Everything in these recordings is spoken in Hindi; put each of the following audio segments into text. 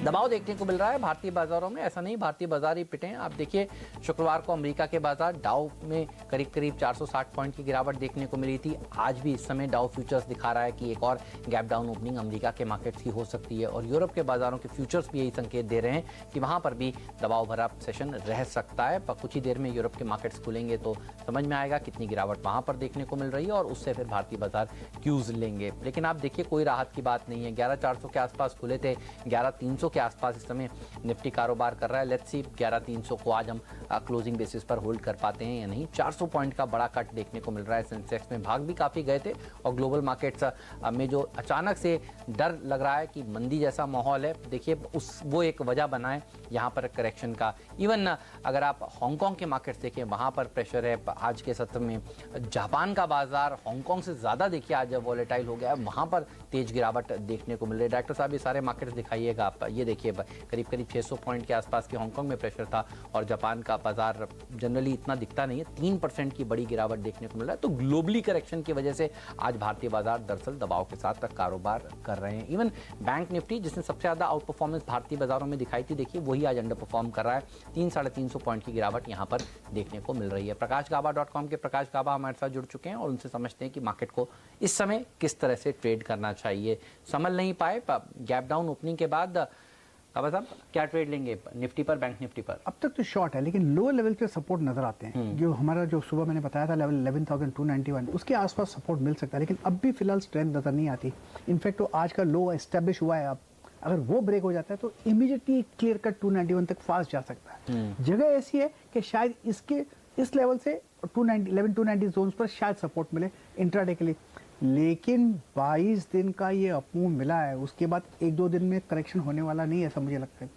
दबाव देखने को मिल रहा है भारतीय बाजारों में। ऐसा नहीं भारतीय बाजार ही पिटे हैं। आप देखिए शुक्रवार को अमेरिका के बाजार डाउ में करीब करीब 460 पॉइंट की गिरावट देखने को मिली थी। आज भी इस समय डाउ फ्यूचर्स दिखा रहा है कि एक और गैप डाउन ओपनिंग अमेरिका के मार्केट्स की हो सकती है और यूरोप के बाजारों के फ्यूचर्स भी यही संकेत दे रहे हैं कि वहां पर भी दबाव भरा सेशन रह सकता है। कुछ ही देर में यूरोप के मार्केट्स खुलेंगे तो समझ में आएगा कितनी गिरावट वहां पर देखने को मिल रही है और उससे फिर भारतीय बाजार क्यूज लेंगे। लेकिन आप देखिए कोई राहत की बात नहीं है। 11,400 के आसपास खुले थे, 11,300 के आसपास इस समय निफ्टी कारोबार कर रहा है। लेट्स सी 11,300 को आज हम क्लोजिंग बेसिस पर होल्ड कर पाते हैं या नहीं। 400 पॉइंट का बड़ा कट देखने को मिल रहा है। सेंसेक्स में भाग भी काफी गए थे और ग्लोबल मार्केट्स में जो अचानक से डर लग रहा है कि मंदी जैसा माहौल है, देखिए वो एक वजह बना है यहाँ पर करेक्शन का। इवन अगर आप हांगकांग के मार्केट्स देखें वहां पर प्रेशर है आज के सत्र में। जापान का बाजार हांगकांग से ज्यादा देखिए आज वॉलेटाइल हो गया है, वहां पर तेज गिरावट देखने को मिल रही है। डॉक्टर साहब ये सारे मार्केट्स दिखाइएगा आप। ये देखिए करीब करीब 600 पॉइंट के आसपास की हांगकांग में प्रेशर था और जापान का बाजार जनरली इतना दिखता नहीं है। 3% की बड़ी गिरावट देखने को मिल रहा है। तो ग्लोबली करेक्शन की वजह से आज भारतीय बाजार दरअसल दबाव के साथ कारोबार कर रहे हैं। इवन बैंक निफ्टी जिसने सबसे ज्यादा आउट परफॉर्मेंस भारतीय बाजारों में दिखाई थी, देखिए वही आज अंडर परफॉर्म कर रहा है। 300-350 पॉइंट की गिरावट यहां पर देखने को मिल रही है। प्रकाशगाबा.com के प्रकाश गाबा हमारे साथ जुड़ चुके हैं और उनसे समझते हैं कि मार्केट को इस समय किस तरह से ट्रेड करना चाहिए। संभल नहीं पाए गैप डाउन ओपनिंग के बाद। साहब क्या ट्रेड लेंगे निफ्टी पर, बैंक निफ्टी पर? अब तक तो शॉर्ट है लेकिन लोअर लेवल पे सपोर्ट नजर आते हैं। जो हमारा जो सुबह मैंने बताया था लेवल 11,291 उसके आसपास सपोर्ट मिल सकता है, लेकिन अब भी फिलहाल स्ट्रेंथ नजर नहीं आती। इनफैक्ट तो आज का लो एस्टेब्लिश हुआ है। अब अगर वो ब्रेक हो जाता है तो इमीडिएटली क्लियर कट 291 तक फास्ट जा सकता है। जगह ऐसी है कि शायद इस लेवल से 11,290 जोन्स पर शायद सपोर्ट मिले इंट्राडे के लिए। लेकिन 22 दिन का ये अपमूव मिला है, उसके बाद 1-2 दिन में करेक्शन होने वाला नहीं है ऐसा मुझे लगता है।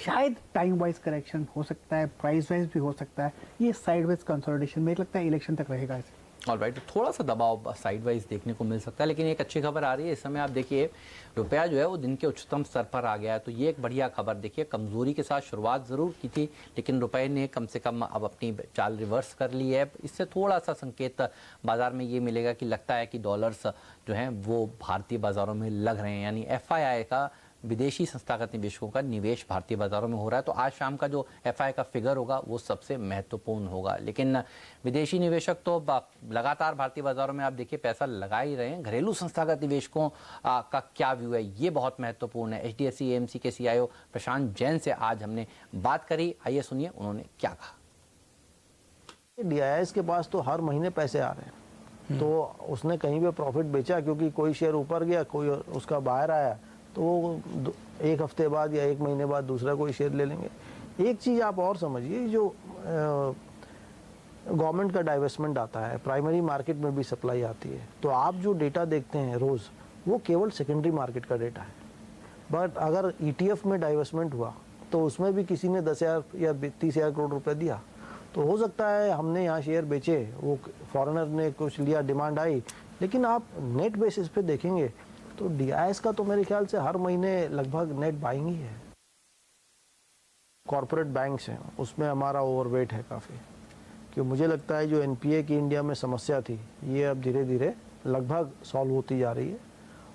शायद टाइम वाइज करेक्शन हो सकता है, प्राइस वाइज भी हो सकता है। ये साइड वाइज कंसोलिडेशन मुझे लगता है इलेक्शन तक रहेगा ऐसे। ऑलराइट, तो थोड़ा सा दबाव साइड वाइज देखने को मिल सकता है। लेकिन एक अच्छी खबर आ रही है इस समय। आप देखिए रुपया जो है वो दिन के उच्चतम स्तर पर आ गया है, तो ये एक बढ़िया खबर। देखिए कमजोरी के साथ शुरुआत जरूर की थी लेकिन रुपए ने कम से कम अब अपनी चाल रिवर्स कर ली है। इससे थोड़ा सा संकेत बाजार में ये मिलेगा कि लगता है कि डॉलर्स जो हैं वो भारतीय बाजारों में लग रहे हैं, यानी FII का विदेशी संस्थागत निवेशकों का निवेश भारतीय बाजारों में हो रहा है। तो आज शाम का जो FII का फिगर होगा वो सबसे महत्वपूर्ण होगा। लेकिन विदेशी निवेशक तो लगातार भारतीय बाजारों में आप देखिए पैसा लगा ही रहे हैं। घरेलू संस्थागत निवेशकों का क्या व्यू है ये बहुत महत्वपूर्ण है। HDFC AMC के CIO प्रशांत जैन से आज हमने बात करी। आइए सुनिए उन्होंने क्या कहा। DIS के पास तो हर महीने पैसे आ रहे हैं, तो उसने कहीं पे प्रॉफिट बेचा क्योंकि कोई शेयर ऊपर गया, कोई उसका बाहर आया, तो वो एक हफ्ते बाद या एक महीने बाद दूसरा कोई शेयर ले लेंगे। एक चीज़ आप और समझिए, जो गवर्नमेंट का डाइवेस्टमेंट आता है, प्राइमरी मार्केट में भी सप्लाई आती है, तो आप जो डेटा देखते हैं रोज़ वो केवल सेकेंडरी मार्केट का डेटा है। बट अगर ETF में डाइवेस्टमेंट हुआ तो उसमें भी किसी ने 10,000 या 30,000 करोड़ रुपए दिया, तो हो सकता है हमने यहाँ शेयर बेचे, वो फॉरेनर ने कुछ लिया, डिमांड आई, लेकिन आप नेट बेसिस पे देखेंगे तो DIS का तो मेरे ख्याल से हर महीने लगभग नेट बाइंग ही है। कॉर्पोरेट बैंक्स हैं उसमें हमारा ओवरवेट है काफ़ी, क्योंकि मुझे लगता है जो NPA की इंडिया में समस्या थी ये अब धीरे धीरे लगभग सॉल्व होती जा रही है।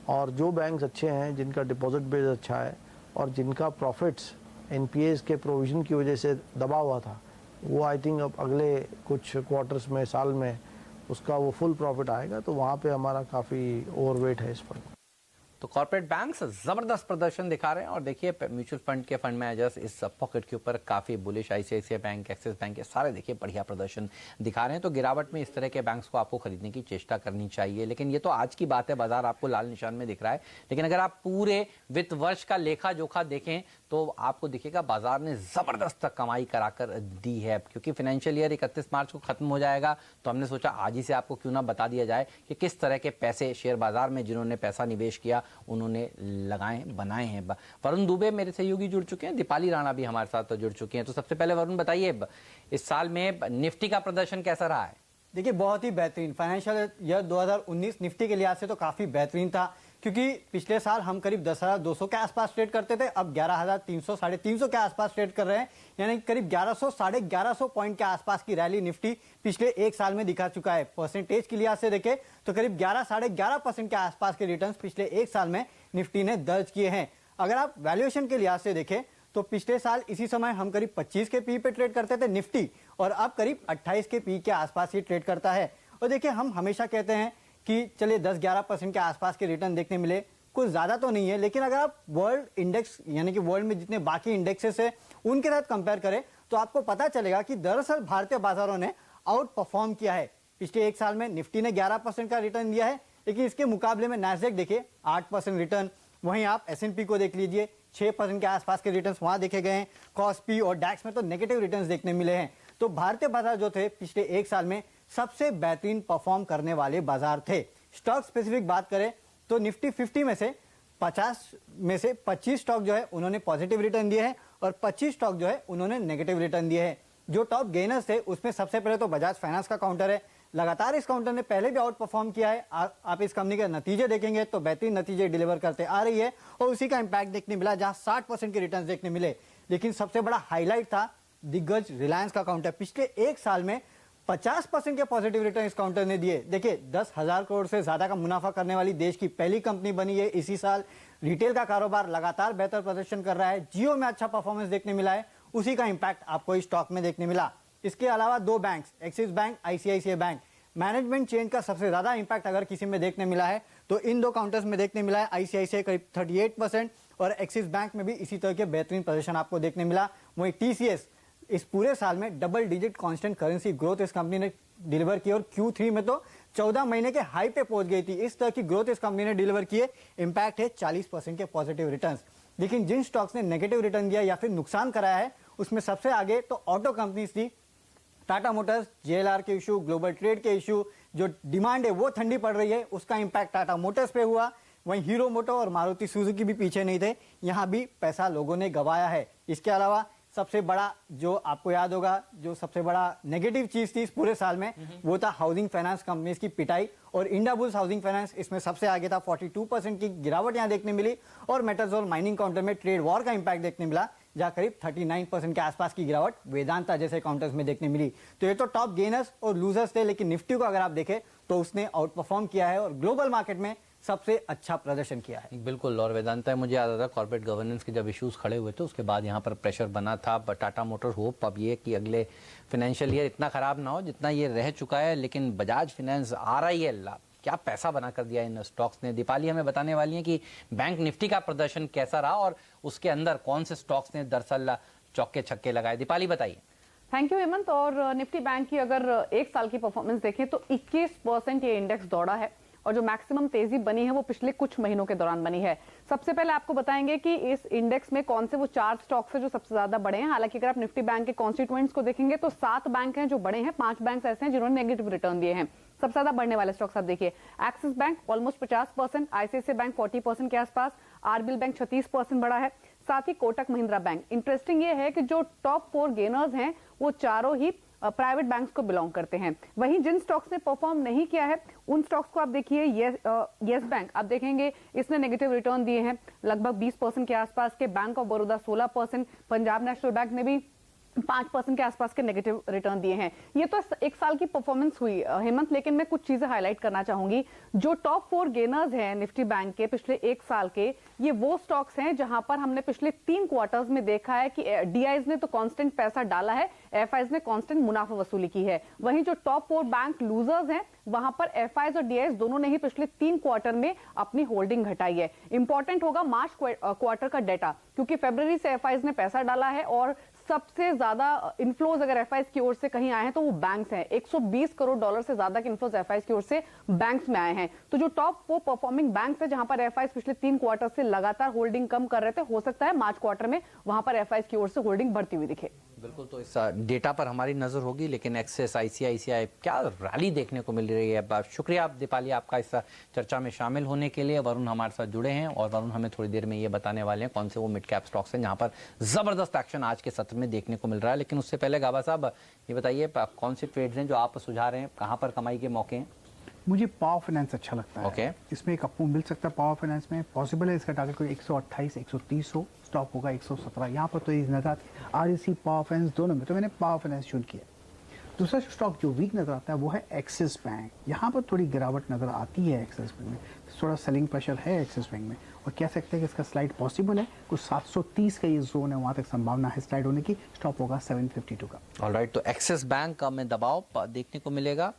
और जो बैंक्स अच्छे हैं, जिनका डिपॉजिट बेस अच्छा है और जिनका प्रॉफिट्स NPAs के प्रोविजन की वजह से दबा हुआ था, वो आई थिंक अब अगले कुछ क्वार्टर्स में, साल में उसका वो फुल प्रॉफिट आएगा, तो वहाँ पे हमारा काफ़ी ओवरवेट है इस पर। तो कॉर्पोरेट बैंक्स जबरदस्त प्रदर्शन दिखा रहे हैं और देखिए म्यूचुअल फंड के फंड मैनेजर्स इस पॉकेट के ऊपर काफी bullish. ICICI bank, axis bank, ये सारे देखिए बढ़िया प्रदर्शन दिखा रहे हैं। तो गिरावट में इस तरह के बैंक्स को आपको खरीदने की चेष्टा करनी चाहिए। लेकिन ये तो आज की बात है, बाजार आपको लाल निशान में दिख रहा है। लेकिन अगर आप पूरे वित्त वर्ष का लेखा जोखा देखें तो आपको दिखेगा बाजार ने जबरदस्त कमाई कराकर दी है, क्योंकि फाइनेंशियल ईयर 31 मार्च को खत्म हो जाएगा। तो हमने सोचा आज ही से आपको क्यों ना बता दिया जाए कि किस तरह के पैसे शेयर बाजार में जिन्होंने पैसा निवेश किया उन्होंने लगाए बनाए हैं। वरुण दुबे मेरे सहयोगी जुड़ चुके हैं, दीपाली राणा भी हमारे साथ जुड़ चुके हैं। तो सबसे पहले वरुण बताइए इस साल में निफ्टी का प्रदर्शन कैसा रहा है? देखिए बहुत ही बेहतरीन। फाइनेंशियल ईयर 2019 निफ्टी के लिहाज से तो काफी बेहतरीन था, क्योंकि पिछले साल हम करीब 10,200 के आसपास ट्रेड करते थे, अब 11,300 साढ़े 300 के आसपास ट्रेड कर रहे हैं। यानी करीब 1100 साढ़े 1100 पॉइंट के आसपास की रैली निफ्टी पिछले एक साल में दिखा चुका है। परसेंटेज के लिहाज से देखें तो करीब 11 साढ़े 11% के आसपास के रिटर्न्स पिछले एक साल में निफ्टी ने दर्ज किए हैं। अगर आप वैल्यूएशन के लिहाज से देखें तो पिछले साल इसी समय हम करीब 25 के पी पे ट्रेड करते थे निफ्टी, और अब करीब 28 के पी के आसपास ही ट्रेड करता है। और देखिए, हम हमेशा कहते हैं कि चलिए 10-11% के आसपास के रिटर्न देखने मिले, कुछ ज्यादा तो नहीं है, लेकिन अगर आप वर्ल्ड इंडेक्स यानी कि वर्ल्ड में जितने बाकी इंडेक्सेस है उनके साथ कंपेयर करें तो आपको पता चलेगा कि दरअसल भारतीय बाजारों ने आउट परफॉर्म किया है। पिछले एक साल में निफ्टी ने 11% का रिटर्न दिया है, लेकिन इसके मुकाबले में नैस्डैक देखिए 8% रिटर्न, वहीं आप S&P को देख लीजिए 6% के आसपास के रिटर्न्स वहां देखे गए हैं। कॉस्पी और डैक्स में तो नेगेटिव रिटर्न्स देखने मिले हैं। तो भारतीय बाजार जो थे पिछले एक साल में सबसे बेहतरीन परफॉर्म करने वाले बाजार थे। स्टॉक स्पेसिफिक बात करें तो निफ्टी 50 में से 50 में से 25 स्टॉक जो है उन्होंने पॉजिटिव रिटर्न दिए हैं और 25 स्टॉक जो है उन्होंने नेगेटिव रिटर्न दिए हैं। जो टॉप गेनर्स थे उसमें सबसे पहले तो बजाज फाइनेंस का काउंटर है। लगातार इस काउंटर ने पहले भी आउट परफॉर्म किया है। आप इस कंपनी के नतीजे देखेंगे तो बेहतरीन नतीजे डिलीवर करते आ रही है और उसी का इंपैक्ट देखने मिला, जहां 60% के रिटर्न देखने मिले। लेकिन सबसे बड़ा हाईलाइट था दिग्गज रिलायंस का काउंटर। पिछले एक साल में 50% के पॉजिटिव रिटर्न इस काउंटर ने दिए। देखिए, 10,000 करोड़ से ज्यादा का मुनाफा करने वाली देश की पहली कंपनी बनी है इसी साल। रिटेल का कारोबार लगातार बेहतर प्रदर्शन कर रहा है। जियो में अच्छा परफॉर्मेंस देखने मिला है, उसी का इंपैक्ट आपको इस स्टॉक में देखने मिला। इसके अलावा दो banks, axis bank, ICICI bank, management change का सबसे ज्यादा इंपैक्ट अगर किसी में देखने मिला है तो इन दो काउंटर्स में देखने मिला है। आईसीआईसीआई करीब 38% और एक्सिस बैंक में भी इसी तरह के बेहतरीन प्रदर्शन आपको देखने मिला। वहीं टीसीएस इस पूरे साल में double digit constant currency growth इस कंपनी ने डिलीवर की और Q3 में तो 14 महीने के हाई पे पहुंच गई थी। इस तरह की ग्रोथ इस कंपनी ने डिलीवर किए। इंपैक्ट है 40% के पॉजिटिव रिटर्न्स। लेकिन जिन स्टॉक्स ने नेगेटिव रिटर्न दिया या फिर नुकसान कराया है उसमें सबसे आगे तो ऑटो कंपनीज थी। टाटा मोटर्स, JLR के इशू, ग्लोबल ट्रेड के इशू, जो डिमांड है वो ठंडी पड़ रही है, उसका इंपैक्ट टाटा मोटर्स पे हुआ। वहीं हीरो मोटो और मारुति सुजुकी भी पीछे नहीं थे, यहां भी पैसा लोगों ने गंवाया है। इसके अलावा सबसे बड़ा जो आपको याद होगा, जो सबसे बड़ा नेगेटिव चीज थी इस पूरे साल में, वो था हाउसिंग फाइनेंस कंपनीज की पिटाई। और इंडियाबुल्स हाउसिंग फाइनेंस इसमें सबसे आगे था। 42% की गिरावट यहां देखने मिली। और मेटल्स और माइनिंग काउंटर में ट्रेड वॉर का इंपैक्ट देखने मिला, जहां करीब 39% के आसपास की गिरावट वेदांता जैसे काउंटर्स में देखने मिली। तो ये तो टॉप गेनर्स और लूजर्स थे, लेकिन निफ्टी को अगर आप देखें तो उसने आउट परफॉर्म किया है और ग्लोबल मार्केट में सबसे अच्छा प्रदर्शन किया है। बिल्कुल। और वेदांता मुझे याद आता है कॉर्पोरेट गवर्नेंस के जब इश्यूज खड़े हुए थे उसके बाद यहाँ पर प्रेशर बना था। टाटा मोटर होप अब ये कि अगले फाइनेंशियल ईयर इतना खराब ना हो जितना ये रह चुका है, लेकिन बजाज फाइनेंस आ रही है लाभ, क्या पैसा बना कर दिया इन स्टॉक्स ने। दीपाली हमें बताने वाली हैं कि बैंक निफ्टी का प्रदर्शन कैसा रहा और उसके अंदर कौन से स्टॉक्स ने दरअसल चौके छक्के लगाए। दीपाली बताइए। Thank you Hemant. और निफ्टी बैंक की अगर एक साल की परफॉर्मेंस देखें तो 21% ये इंडेक्स दौड़ा है और जो मैक्सिमम तेजी बनी है वो पिछले कुछ महीनों के दौरान बनी है। सबसे पहले आपको बताएंगे कि इस इंडेक्स में कौन से वो 4 स्टॉक्स हैं जो सबसे ज्यादा बड़े हैं। हालांकि अगर आप निफ्टी बैंक के कॉन्स्टिट्यूएंट्स को देखेंगे तो 7 बैंक हैं जो बड़े हैं, 5 बैंक ऐसे हैं जिन्होंने नेगेटिव रिटर्न दिए हैं। सबसे ज्यादा बढ़ने वाले स्टॉक्स आप देखिए, axis bank almost 50%, ICICI bank 40% के आसपास, आरबीएल बैंक 36% बढ़ा है, साथ ही कोटक महिंद्रा बैंक। इंटरेस्टिंग ये है कि जो टॉप 4 गेनर्स हैं वो चारों ही प्राइवेट बैंक्स को बिलोंग करते हैं। वहीं जिन स्टॉक्स ने परफॉर्म नहीं किया है उन स्टॉक्स को आप देखिए, यस बैंक आप देखेंगे इसने नेगेटिव रिटर्न दिए हैं लगभग 20% के आसपास के, bank of Baroda 16%, Punjab national bank ने भी 5% के आसपास के नेगेटिव रिटर्न दिए हैं। ये तो एक साल की परफॉर्मेंस हुई हेमंत, लेकिन मैं कुछ चीजें हाईलाइट करना चाहूंगी। जो टॉप 4 गेनर्स हैं निफ्टी बैंक के पिछले एक साल के, ये वो स्टॉक्स हैं जहां पर हमने पिछले 3 क्वार्टर्स में देखा है कि डीआईज ने तो कांस्टेंट पैसा डाला है, एफआईज ने कांस्टेंट मुनाफा वसूली की है। वहीं जो टॉप 4 बैंक लूजर्स हैं वहां पर एफआईज और डीआईज दोनों ने ही पिछले 3 क्वार्टर में अपनी होल्डिंग घटाई है। इंपॉर्टेंट होगा मार्च क्वार्टर का डेटा, क्योंकि फरवरी से एफआईज ने पैसा डाला है और सबसे ज्यादा इनफ्लोज अगर एफआईज की ओर से कहीं आए हैं तो वो बैंक्स हैं। 120 करोड़ डॉलर से ज्यादा के इनफ्लोज एफआईज की ओर से बैंक्स में आए हैं। तो जो टॉप 4 परफॉर्मिंग बैंक्स है जहां पर एफआईज पिछले 3 क्वार्टर से लगातार होल्डिंग कम कर रहे थे, हो सकता है मार्च क्वार्टर में वहां पर एफआईज की ओर से होल्डिंग बढ़ती हुई दिखे। बिल्कुल। तो इस डेटा पर हमारी नजर होगी, लेकिन एक्सिस, आईसीआईसीआई क्या रैली देखने को मिल रही है। शुक्रिया दीपाली आपका इस चर्चा में शामिल होने के लिए। वरुण हमारे साथ जुड़े हैं और वरुण हमें थोड़ी देर में ये बताने वाले हैं कौन से वो मिड कैप स्टॉक्स हैं जहां पर जबरदस्त एक्शन आज के सत्र में देखने को मिल रहा है। लेकिन उससे पहले गाबा साहब ये बताइए कौन से ट्रेड्स हैं जो आप सुझा रहे हैं, कहां पर कमाई के मौके हैं। मुझे पावर फाइनेंस अच्छा लगता है। Okay. इसमें एक अप मिल सकता है पावर फाइनेंस में, पॉसिबल है इसका टारगेट कोई 128 130 हो, स्टॉक होगा 117। यहाँ पर तो ये नजर आती है आरईसी पावर फाइनेंस दोनों में, तो मैंने पावर फाइनेंस चुन किया। दूसरा स्टॉक जो वीक नजर आता है वो है एक्सिस बैंक। यहाँ पर थोड़ी गिरावट नजर आती है एक्सिस बैंक में, थोड़ा सेलिंग प्रेशर है एक्सिस बैंक में, और कह सकते हैं कि इसका स्लाइड पॉसिबल है। कुछ 730 का ये जोन है, वहाँ तक संभावना है स्लाइड होने की। स्टॉप होगा 752 का। ऑलराइट, तो एक्सिस बैंक में दबाव देखने को मिलेगा,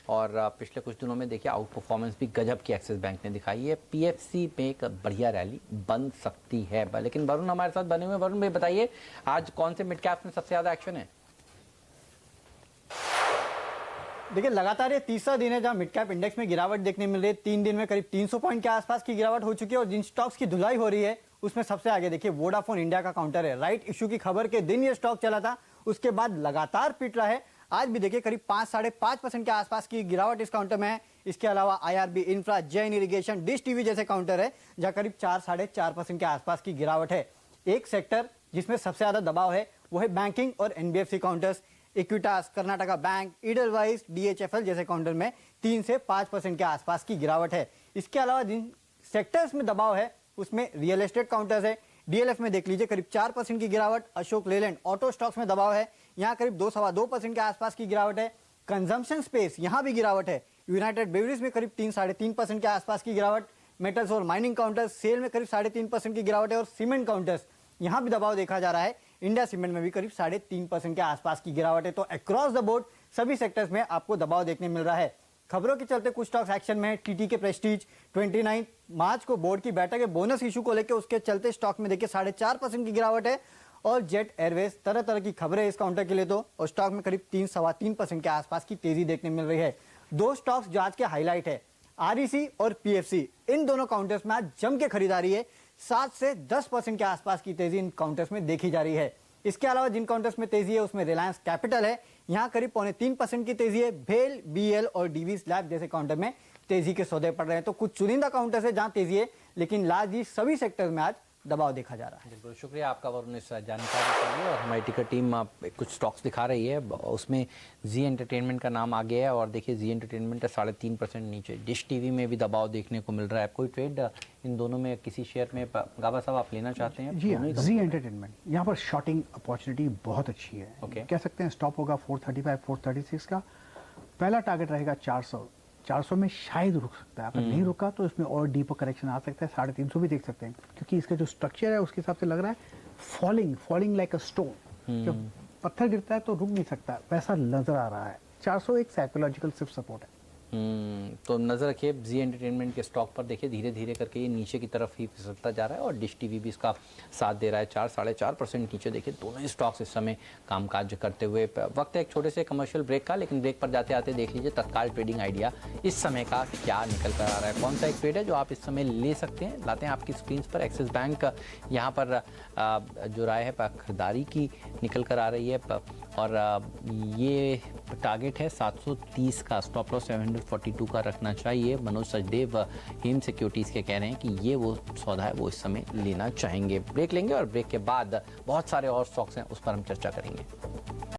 और पिछले कुछ दिनों में देखिए आउट परफॉर्मेंस भी गजब की एक्सिस बैंक ने दिखाई है। पीएफसी में एक बढ़िया रैली बन सकती है। लेकिन वरुण हमारे साथ बने हुए। वरुण भाई बताइए, आज कौन से मिड कैप में सबसे ज्यादा एक्शन है? देखिए, लगातार ये तीसरा दिन है जहां मिड कैप इंडेक्स में गिरावट देखने मिल रही है। 3 दिन में करीब 300 पॉइंट के आसपास की गिरावट हो चुकी है, और जिन स्टॉक्स की धुलाई हो रही है उसमें सबसे आगे देखिए वोडाफोन इंडिया का काउंटर है। राइट इश्यू की खबर के दिन ये स्टॉक चला था, उसके बाद लगातार पिट रहा है। आज भी देखिए करीब 5-5.5% के आसपास की गिरावट इस काउंटर में है। इसके अलावा IRB infra, Jain irrigation, dish TV जैसे काउंटर है जहां करीब 4-4.5% के आसपास की गिरावट है। एक सेक्टर जिसमें सबसे ज्यादा दबाव है वो है बैंकिंग और NBFC counters. Equitas, Karnataka bank, Edelweiss, DHFL जैसे काउंटर में 3 से 5% के आसपास की गिरावट है। इसके अलावा जिन सेक्टर्स में दबाव है उसमें रियल एस्टेट काउंटर्स है। डीएलएफ में देख लीजिए करीब 4% की गिरावट। अशोक लेलैंड, ऑटो स्टॉक्स में दबाव है, यहाँ करीब 2-2.25% के आसपास की गिरावट है। कंजम्पशन स्पेस यहाँ भी गिरावट है। यूनाइटेड ब्रेवरीज में करीब 3-3.5% के आसपास की गिरावट। मेटल्स और माइनिंग काउंटर्स, सेल में करीब 3.5% की गिरावट है, और सीमेंट काउंटर्स यहाँ भी दबाव देखा जा रहा है। इंडिया सीमेंट में भी करीब 3.5% के आसपास की गिरावट है। तो अक्रॉस द बोर्ड सभी सेक्टर्स में आपको दबाव देखने मिल रहा है। खबरों के चलते कुछ स्टॉक्स एक्शन में है। टीटी के प्रेस्टीज 29 मार्च को बोर्ड की बैठक है, बोनस इशू को लेकर, उसके चलते स्टॉक में देखिए 4.5% की गिरावट है। और जेट एयरवेज, तरह तरह की खबरें इस काउंटर के लिए, तो और स्टॉक में करीब 3-3.25% के आसपास की तेजी देखने मिल रही है। दो स्टॉक्स जो आज के हाईलाइट है, आरईसी और पीएफसी, इन दोनों काउंटर्स में आज जम के खरीदारी है। 7 से 10% के आसपास की तेजी इन काउंटर्स में देखी जा रही है। इसके अलावा जिन काउंटर्स में तेजी है उसमें रिलायंस कैपिटल है, यहाँ करीब 2.25% की तेजी है। भेल, बीएल और डीवी स्लैब जैसे काउंटर में तेजी के सौदे पड़ रहे हैं। तो कुछ चुनिंदा काउंटर्स है जहां तेजी है, लेकिन लार्जली सभी सेक्टर्स में आज दबाव देखा जा रहा है। बिल्कुल, शुक्रिया आपका वरुण इस जानकारी के लिए। और हमारी टिकर टीम कुछ स्टॉक्स दिखा रही है, उसमें जी एंटरटेनमेंट का नाम आ गया है, और देखिए जी एंटरटेनमेंट 3.5% नीचे। डिश टीवी में भी दबाव देखने को मिल रहा है। कोई ट्रेड इन दोनों में किसी शेयर में गाबा साहब आप लेना चाहते हैं? जी हाँ, जी एंटरटेनमेंट यहाँ पर शॉर्टिंग अपॉर्चुनिटी बहुत अच्छी है। कह सकते हैं स्टॉप होगा 435-436 का। पहला टारगेट रहेगा 400 में शायद रुक सकता है। अगर नहीं रुका तो इसमें और डीपर करेक्शन आ सकता है। 350 भी देख सकते हैं, क्योंकि इसका जो स्ट्रक्चर है उसके हिसाब से लग रहा है फॉलिंग लाइक अ स्टोन। जब पत्थर गिरता है तो रुक नहीं सकता, वैसा नजर आ रहा है। 400 एक साइकोलॉजिकल सिर्फ सपोर्ट है। तो नजर रखिए जी एंटरटेनमेंट के स्टॉक पर। देखिए धीरे धीरे करके ये नीचे की तरफ ही फिसलता जा रहा है, और डिश टीवी भी इसका साथ दे रहा है। 4-4.5% नीचे देखिए दोनों ही स्टॉक्स इस समय कामकाज करते हुए। वक्त है एक छोटे से कमर्शियल ब्रेक का, लेकिन ब्रेक पर जाते आते देख लीजिए तत्काल ट्रेडिंग आइडिया इस समय का क्या निकल कर आ रहा है। कौन सा एक ट्रेड है जो आप इस समय ले सकते हैं, लाते हैं आपकी स्क्रीन पर। एक्सिस बैंक यहाँ पर जो राय है खरीदारी की निकल कर आ रही है, और ये टारगेट है 730 का। स्टॉप लॉस 742 का रखना चाहिए। मनोज सचदेव हेम सिक्योरिटीज के कह रहे हैं कि ये वो सौदा है वो इस समय लेना चाहेंगे। ब्रेक लेंगे, और ब्रेक के बाद बहुत सारे और स्टॉक्स हैं उस पर हम चर्चा करेंगे।